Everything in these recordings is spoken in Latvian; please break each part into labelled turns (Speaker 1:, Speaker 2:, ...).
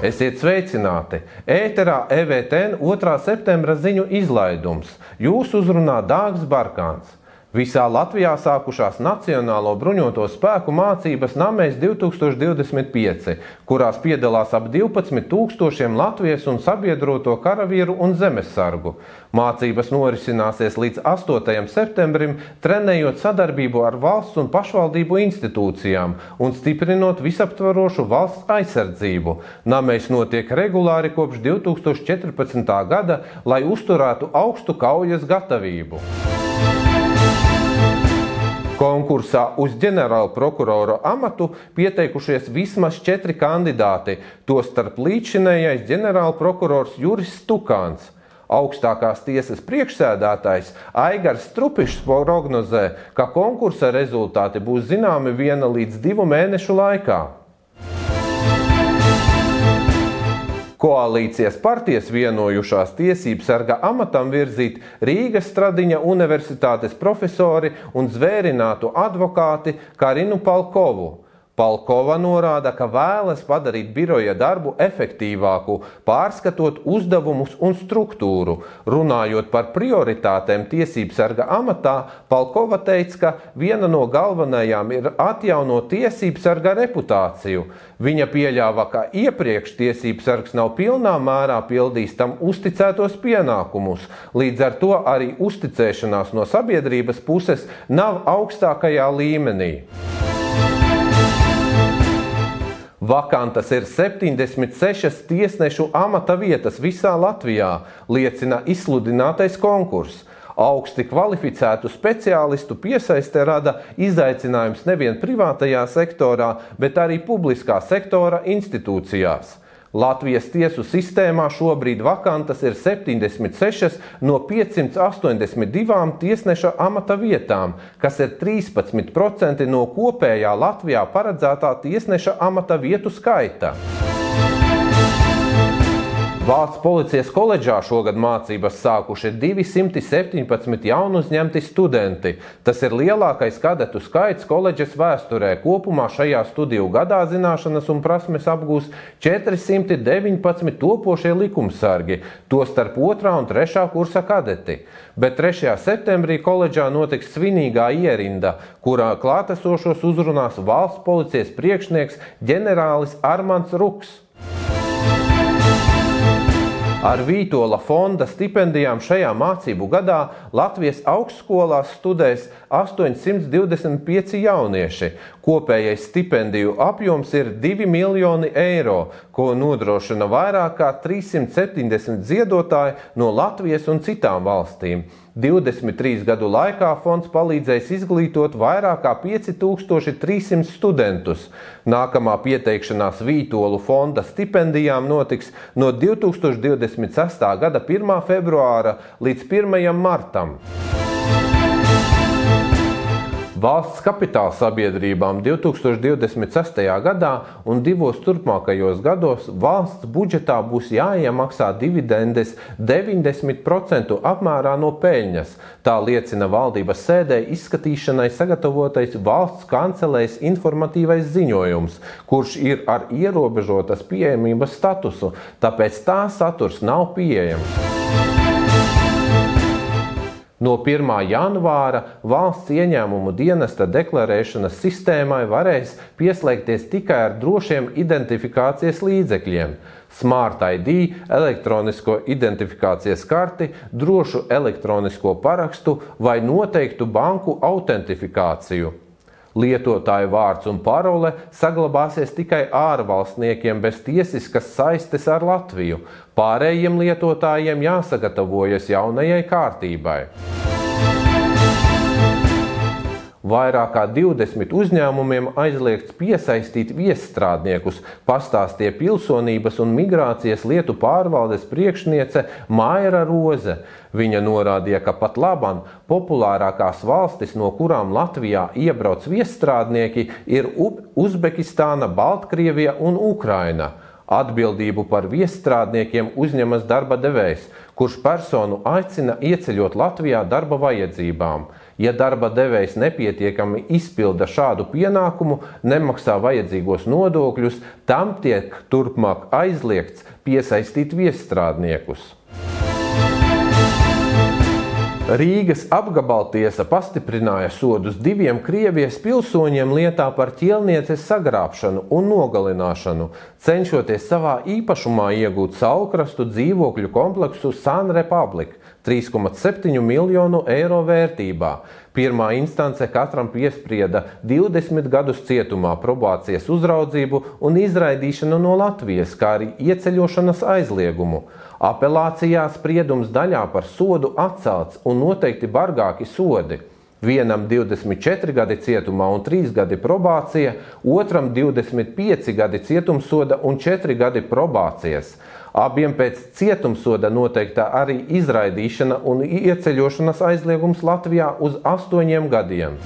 Speaker 1: Esiet sveicināti! Ēterā EVTN 2. septembra ziņu izlaidums. Jūs uzrunā Dāgs Barkāns. Visā Latvijā sākušās Nacionālo bruņoto spēku mācības Namēs 2025, kurās piedalās ap 12 000 Latvijas un sabiedroto karavīru un zemesargu. Mācības norisināsies līdz 8. septembrim, trenējot sadarbību ar valsts un pašvaldību institūcijām un stiprinot visaptvarošu valsts aizsardzību. Namēs notiek regulāri kopš 2014. gada, lai uzturētu augstu kaujas gatavību. Konkursā uz ģenerāla prokurora amatu pieteikušies vismaz 4 kandidāti, tostarp līdzšinējais ģenerāla prokurors Juris Stukāns. Augstākās tiesas priekšsēdētājs Aigars Strupišs prognozē, ka konkursa rezultāti būs zināmi 1 līdz 2 mēnešu laikā. Koalīcijas partijas vienojušās tiesību sarga amatam virzīt Rīgas Stradiņa universitātes profesori un zvērinātu advokāti Karinu Palkovu. Palkova norāda, ka vēlas padarīt biroja darbu efektīvāku, pārskatot uzdevumus un struktūru. Runājot par prioritātēm tiesību sarga amatā, Palkova teica, ka viena no galvenajām ir atjaunot tiesību sarga reputāciju. Viņa pieļāva, ka iepriekš tiesību sargs nav pilnā mērā pildījis tam uzticētos pienākumus. Līdz ar to arī uzticēšanās no sabiedrības puses nav augstākajā līmenī. Vakantas ir 76 tiesnešu amata vietas visā Latvijā, liecina izsludinātais konkurss. Augsti kvalificētu speciālistu piesaiste rada izaicinājums nevien privātajā sektorā, bet arī publiskā sektora institūcijās. Latvijas tiesu sistēmā šobrīd vakantas ir 76 no 582 tiesneša amata vietām, kas ir 13% no kopējā Latvijā paredzētā tiesneša amata vietu skaita. Valsts policijas koledžā šogad mācības sākuši 217 jaunuzņemti studenti. Tas ir lielākais kadetu skaits koledžas vēsturē. Kopumā šajā studiju gadā zināšanas un prasmes apgūs 419 topošie likumsargi, tostarp 2. un 3. kursa kadeti. Bet 3. septembrī koledžā notiks svinīgā ierinda, kurā klātesošos uzrunās valsts policijas priekšnieks ģenerālis Armands Ruks. Ar Vītola fonda stipendijām šajā mācību gadā Latvijas augstskolās studēs 825 jaunieši. Kopējais stipendiju apjoms ir 2 miljoni eiro, ko nodrošina vairāk kā 370 ziedotāji no Latvijas un citām valstīm. 23 gadu laikā fonds palīdzējis izglītot vairāk kā 5300 studentus. Nākamā pieteikšanās Vītolu fonda stipendijām notiks no 2026. gada 1. februāra līdz 1. martam. Valsts kapitāla sabiedrībām 2026. gadā un 2 turpmākajos gados valsts budžetā būs jāiemaksā dividendes 90% apmērā no peļņas. Tā liecina valdības sēdē izskatīšanai sagatavotais valsts kancelējas informatīvais ziņojums, kurš ir ar ierobežotas pieejamības statusu, tāpēc tā saturs nav pieejams. No 1. janvāra valsts ieņēmumu dienesta deklarēšanas sistēmai varēs pieslēgties tikai ar drošiem identifikācijas līdzekļiem – Smart ID, elektronisko identifikācijas karti, drošu elektronisko parakstu vai noteiktu banku autentifikāciju. Lietotāju vārds un parole saglabāsies tikai ārvalstniekiem bez tiesiskas saistes ar Latviju. Pārējiem lietotājiem jāsagatavojas jaunajai kārtībai. Vairāk kā 20 uzņēmumiem aizliegts piesaistīt viesstrādniekus, pastāstīja Pilsonības un migrācijas lietu pārvaldes priekšniece Maira Roze. Viņa norādīja, ka pat labam populārākās valstis, no kurām Latvijā iebrauc viesstrādnieki, ir Uzbekistāna, Baltkrievija un Ukraina. Atbildību par viesstrādniekiem uzņemas darba devējs, kurš personu aicina ieceļot Latvijā darba vajadzībām. Ja darba devējs nepietiekami izpilda šādu pienākumu, nemaksā vajadzīgos nodokļus, tam tiek turpmāk aizliegts piesaistīt viesstrādniekus. Rīgas apgabaltiesa pastiprināja sodus 2 Krievijas pilsoņiem lietā par ķēlnieces sagrābšanu un nogalināšanu, cenšoties savā īpašumā iegūt saulkrastu dzīvokļu kompleksu Sun Republic 3,7 miljonu eiro vērtībā. Pirmā instance katram piesprieda 20 gadus cietumā, probācijas uzraudzību un izraidīšanu no Latvijas, kā arī ieceļošanas aizliegumu. Apelācijā spriedums daļā par sodu atcelts un noteikti bargāki sodi. Vienam 24 gadi cietumā un 3 gadi probācija, otram 25 gadi cietumsoda un 4 gadi probācijas. Abiem pēc cietumsoda noteikta arī izraidīšana un ieceļošanas aizliegums Latvijā uz 8 gadiem.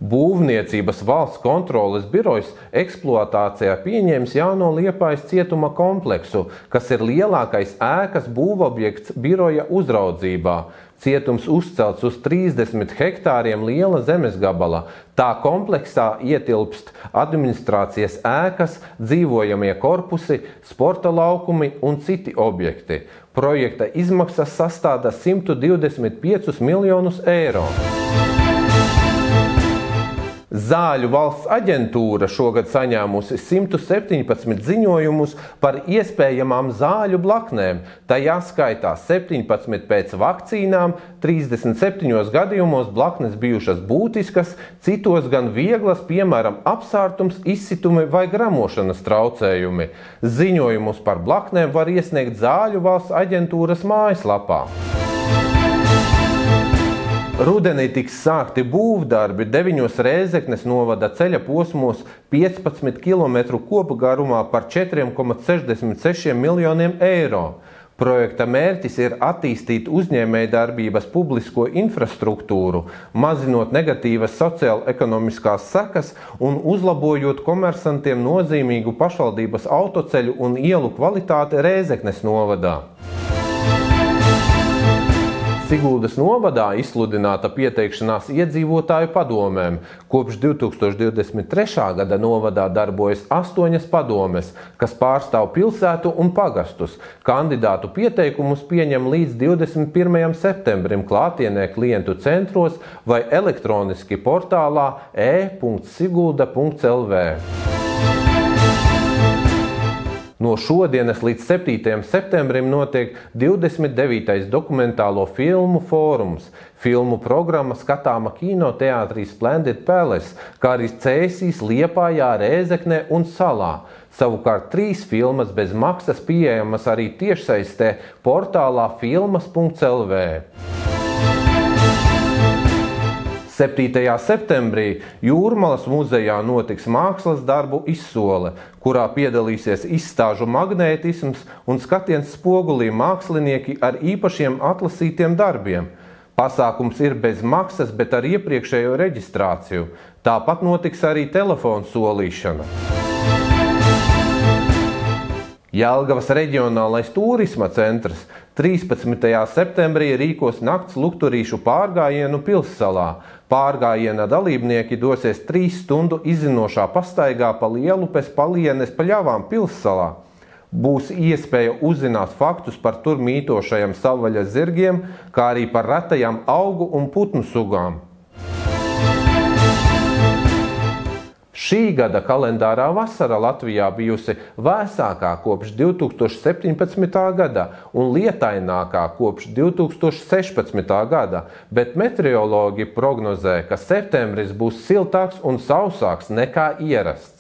Speaker 1: Būvniecības valsts kontroles birojs eksploatācijā pieņēmis jauno Liepājas cietuma kompleksu, kas ir lielākais ēkas būvobjekts biroja uzraudzībā. Cietums uzcelts uz 30 hektāriem liela zemes gabala. Tā kompleksā ietilpst administrācijas ēkas, dzīvojamie korpusi, sporta laukumi un citi objekti. Projekta izmaksas sastāda 125 miljonus eiro. Zāļu valsts aģentūra šogad saņēmusi 117 ziņojumus par iespējamām zāļu blaknēm, tajā skaitā 17 pēc vakcīnām, 37 gadījumos blaknes bijušas būtiskas, citos gan vieglas, piemēram, apsārtums, izsitumi vai gramošanas traucējumi. Ziņojumus par blaknēm var iesniegt Zāļu valsts aģentūras mājaslapā. Rudenī tiks sākti būvdarbi 9 Rēzeknes novada ceļa posmos 15 km kopgarumā par 4,66 miljoniem eiro. Projekta mērķis ir attīstīt uzņēmējdarbības publisko infrastruktūru, mazinot negatīvas sociālo-ekonomiskās sekas un uzlabojot komersantiem nozīmīgu pašvaldības autoceļu un ielu kvalitāti Rēzeknes novadā. Siguldas novadā izsludināta pieteikšanās iedzīvotāju padomēm. Kopš 2023. gada novadā darbojas 8 padomes, kas pārstāv pilsētu un pagastus. Kandidātu pieteikumus pieņem līdz 21. septembrim klātienē klientu centros vai elektroniski portālā e.sigulda.lv. No šodienas līdz 7. septembrim notiek 29. dokumentālo filmu fórums. Filmu programma skatāma kinoteātrī Splendid Palace, kā arī Cēsīs, Liepājā, Rēzeknē un Salā. Savukārt 3 filmas bez maksas pieejamas arī tiešsaistē portālā filmas.lv. 7. septembrī Jūrmalas muzejā notiks mākslas darbu izsole, kurā piedalīsies izstāžu magnētisms un skatiens spogulī mākslinieki ar īpašiem atlasītiem darbiem. Pasākums ir bez maksas, bet ar iepriekšējo reģistrāciju. Tāpat notiks arī telefonu solīšana. Jelgavas reģionālais turisma centrs 13. septembrī rīkos nakts lukturīšu pārgājienu Pilssalā. Pārgājiena dalībnieki dosies 3 stundu izzinošā pastaigā pa Lielupes palienes pļavām Pilssalā. Būs iespēja uzzināt faktus par tur mītošajiem savvaļas zirgiem, kā arī par retajām augu un putnu sugām. Šī gada kalendārā vasara Latvijā bijusi vēsākā kopš 2017. gada un lietainākā kopš 2016. gada, bet meteorologi prognozē, ka septembris būs siltāks un sausāks nekā ierasts.